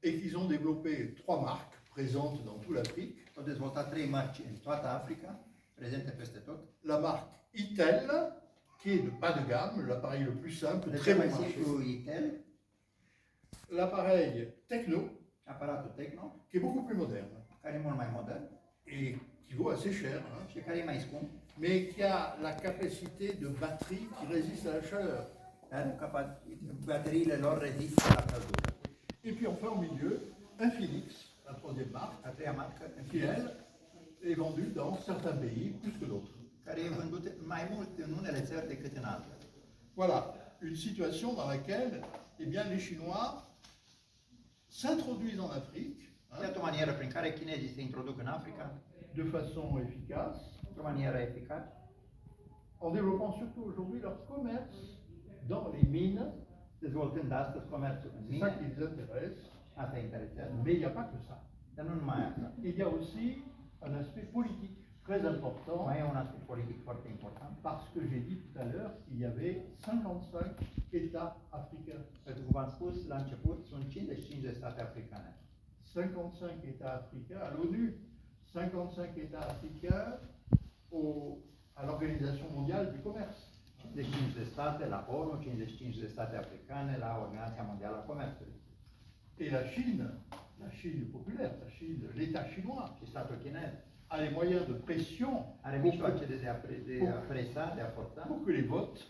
et qu'ils ont développé 3 marques présentes dans toute l'Afrique. Au dezvoltat 3 marci în toată Africa, prezente peste tot. La marque Itel, qui est de bas de gamme, l'appareil le plus simple, De très cel bon mai marché. simplu Itel, L'appareil Techno, aparatul Tecno, qui est beaucoup plus moderne care e mult mai modern et qui vaut assez cher, hein, și care e mai scump, mais qui a la capacité de batterie qui résiste à la chaleur. dar bateriile lor rezistă la căldură. Et puis enfin au milieu, Infinix, la troisième marque, A treia marcă, qui elle est vendue dans certains pays plus que d'autres. care e vândută mai mult în unele țări decât în altele. Voilà, une situation dans laquelle eh bien, les Chinois s'introduisent en Afrique Iată o manieră prin care chinezii se introduc în Africa, de façon efficace, de o manieră eficace, en développant surtout aujourd'hui leur commerce dans les mines. dezvoltând astăzi comerțul în C'est ça qui mine, les intéresse. asta interesează, Mais il n'y a pas que ça. dar nu numai asta. Il y a aussi un aspect politique très important, Mai e un aspect politic foarte important, parce que j'ai dit tout à l'heure qu'il y avait 55 États africains. pentru că v-am spus la început, sunt 55 de state africane. 55 États africains à l'ONU, 55 États africains à l'Organisation mondiale du commerce. 55 de state la ONU, 55 de state africane la Organizația Mondială a Comerțului. Et la Chine populaire, l'État chinois, Și statul chinez a les moyens de pression are mijloace de a presa, de a forța, pour que les votes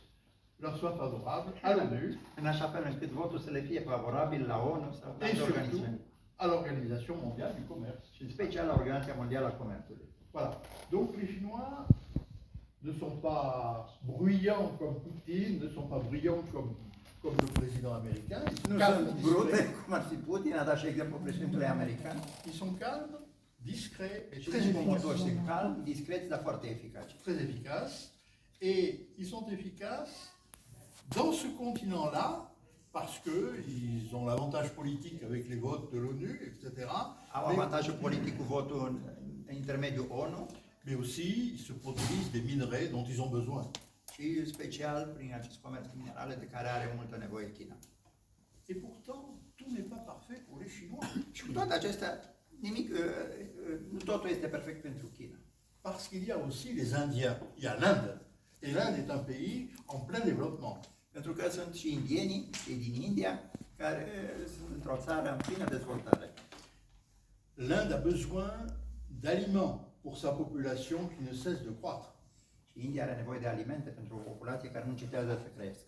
leur soient favorables à l'ONU în așa fel încât votul să le fie favorabil la ONU sau la et alte surtout organisme. à l'Organisation mondiale du commerce. Și în special la Organizația Mondială a Comerțului. Voilà. Donc les Chinois ne sont pas bruyants comme Poutine, ne sont pas bruyants comme le président américain. Ils sont Nu calmes, sunt brute, discrets. cum ar fi Putin, a dat și exemplu președintele american. Ils sont calmes, discrets et Și très nici motoși efficaces. și calm, discreți, dar foarte eficace. Très efficaces. Et ils sont efficaces dans ce continent-là parce qu'ils ont l'avantage politique avec les votes de l'ONU, etc. Au avantajul politic cu votul în intermediul ONU Mais aussi, ils se produisent des minerais dont ils ont besoin. și special prin acest comerț cu minerale de care are multă nevoie China. Et pourtant, tout n'est pas parfait pour les Chinois. Și cu toate acestea, nimic, nu totul este perfect pentru China. Parce qu'il y a aussi les Indiens. Il y a l'Inde. Et l'Inde est un pays en plein développement. Pentru că sunt și indienii, cei din India, care sunt într-o țară în plină dezvoltare. L'Inde a besoin d'aliments pour sa population qui ne cesse de croître. Și India are nevoie de alimente pentru o populație care nu încetează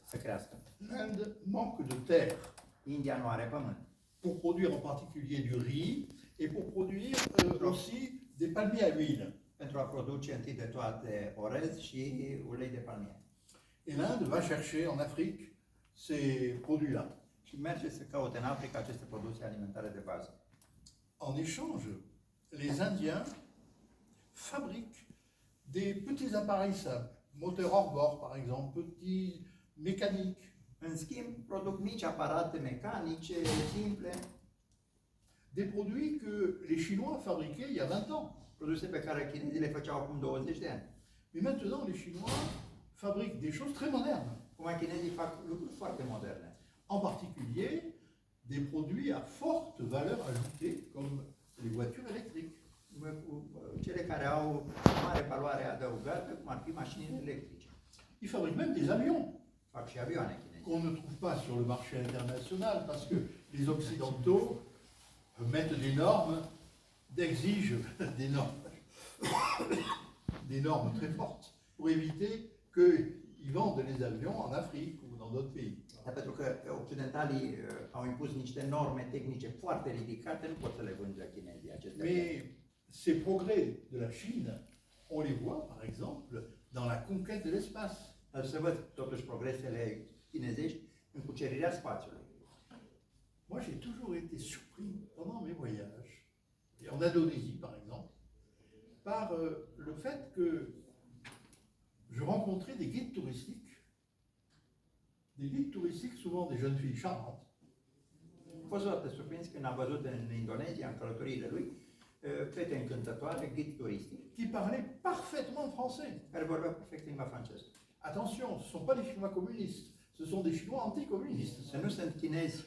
să crească. L'Inde manque de terre India nu are pământ. pour produire en particulier du riz et pour produire aussi des palmiers à huile. Pentru a produce întâi de toate orez și ulei de palmier. Et l'Inde va chercher en Afrique ces produits-là. Și merge să caute în Africa aceste produse alimentare de bază. En échange, les Indiens fabriquent des petits appareils simples, moteurs hors bord par exemple, petits mécaniques, În schimb, produc mici aparate mecanice, simple, des produits que les Chinois fabriquaient il y a 20 ans. produse pe care chinezii le făceau acum 20 de ani. Mais maintenant, les Chinois fabriquent des choses très modernes, Acum chinezii fac lucruri foarte moderne. en particulier des produits à forte valeur ajoutée, comme les voitures électriques. Cele care au mare valoare adăugată, cum ar fi mașinile electrice. Ils fabriquent même des avions Fac și avioane chinezi. qu'on ne trouve pas sur le marché international parce que les Occidentaux mettent des normes, exigent des normes très fortes pour éviter qu'ils vendent les avions en Afrique ou dans d'autres pays. Dar pentru că occidentalii au impus niște norme tehnice foarte ridicate, nu pot să le vândă chinezii aceste avione. Mais ces progrès de la Chine, on les voit par exemple dans la conquête de l'espace. Dar se văd totuși progresele chinezești în cucerirea spațiului. Moi, j'ai toujours été surpris pendant mes voyages, et en Indonésie par exemple, par le fait que je rencontrais des guides touristiques, souvent des jeunes filles charmantes, Am fost foarte surprins când am văzut în Indonezia, în călătoriile lui, fete încântătoare, ghid turistic, qui parlaient parfaitement français. care vorbeau perfect limba franceză. Attention, ce ne sont pas des Chinois communistes, ce sont des Chinois anticommunistes. Să nu sunt chinezi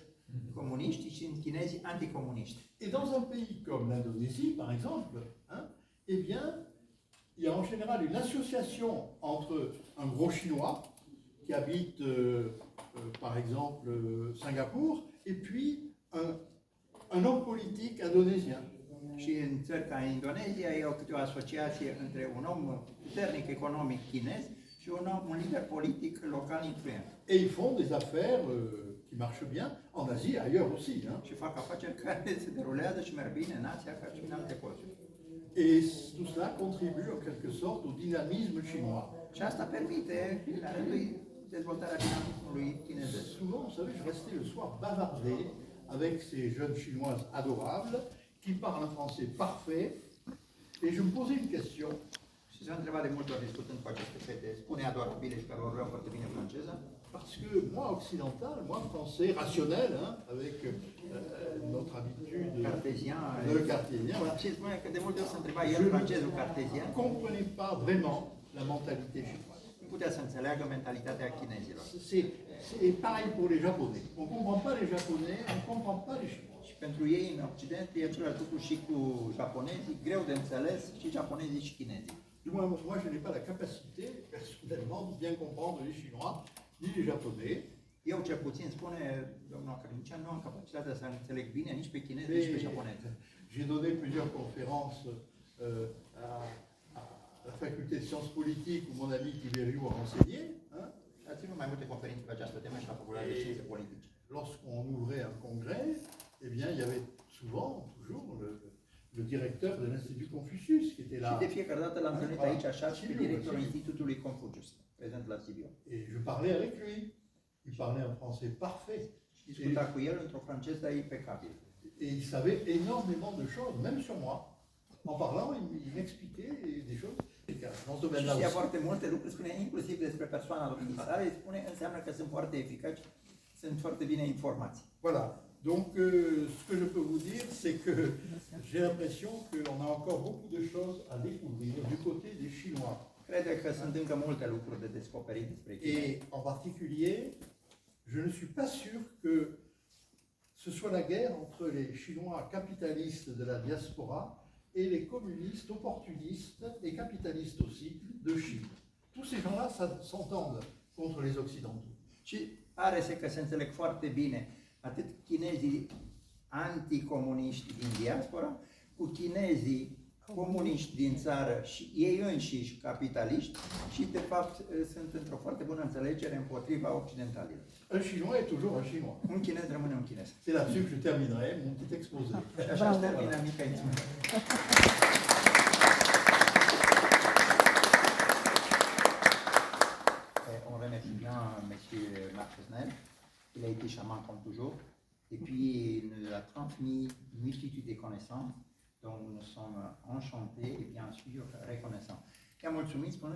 comuniști și sunt chinezii anticomuniști. Et dans un pays comme l'Indonésie, par exemple, hein, eh bien, il y a en général une association entre un gros Chinois qui habite, par exemple, Singapour, et puis un homme politique indonésien. Și în țări ca Indonezia e o asociație între un om puternic economic chinez și un lider politic local influent. Et ils font des affaires qui marchent bien en Asie, ailleurs aussi. Hein. Și fac afaceri care se derulează și merg bine în Asia ca și în alte părți. Et tout cela contribue en quelque sorte au dynamisme chinois. Și asta permite, la rândul lui, dezvoltarea dinamismului chinezesc. Souvent, vous savez, je restais le soir bavardé avec ces jeunes chinoises adorables qui parlent un français parfait. Et je me posais une question. Și s-a întrebat de multe ori discutând cu aceste fete, spune adorabile și care vorbeau foarte bine franceză. Parce que moi, occidental, moi, français, rationnel, hein, avec notre habitude Cartezien. de cartésien, voilà, Și spune că de multe ori se întreba el francezul cartezian, ne comprenait pas vraiment la mentalité chinoise. nu putea să înțeleagă mentalitatea chinezilor. C'est pareil pour les Japonais. On ne comprend pas les Japonais, on ne comprend pas les Chinois. Și pentru ei în Occident e același lucru și cu japonezii, greu de înțeles, și japonezii și chinezii. Du moins, moi, je n'ai pas la capacité, personnellement, de bien comprendre les Chinois ni les Japonais. Eu cel puțin, spune domnul academician, nu am capacitatea să înțeleg bine nici pe chinezi, Mais nici pe japonezi. j'ai donné plusieurs conférences à la faculté de sciences politiques où mon ami Tiberiu a enseigné. Hein. A ținut mai multe conferințe pe această temă și la Facultatea de Științe Politice. Lorsqu'on ouvrait un congrès, eh bien, il y avait souvent, toujours, le directeur de l'Institut Confucius qui était Și là. de fiecare dată l-am întâlnit aici așa și pe directorul Institutului Confucius, prezent la Sibiu. Et je parlais avec lui. Il parlait un français parfait. Și discuta cu el într-o franceză impecabilă. Et il savait énormément de choses, même sur moi. En parlant, il m'expliquait des choses. Dans ce domaine-là Știa aussi. foarte multe lucruri, spune inclusiv despre persoana domniei sale, spune înseamnă că sunt foarte eficaci, sunt foarte bine informați. Voilà. Donc, ce que je peux vous dire, c'est que j'ai l'impression qu'on a encore beaucoup de choses à découvrir du côté des Chinois. Cred că sunt încă multe lucruri de descoperit despre China. Et en particulier, je ne suis pas sûr que ce soit la guerre entre les Chinois capitalistes de la diaspora et les communistes opportunistes et capitalistes aussi de Chine. Tous ces gens-là s'entendent contre les Occidentaux. Și pare să că se înțeleg foarte bine atât chinezii anticomuniști din diaspora, cu chinezii comuniști din țară și ei înșiși capitaliști și de fapt sunt într-o foarte bună înțelegere împotriva occidentalilor. Un Chinois est toujours un Chinois. Un chinez rămâne un chinez. C'est là-dessus que je terminerai mon petit exposé. Și așa se termină mica instrumentă. On remercie bien M. Marc Fresnel. Il a été charmant comme toujours. Et puis, il nous a transmis une multitude de connaissances dont nous sommes enchantés et bien sûr reconnaissants. I-am mulțumit, spune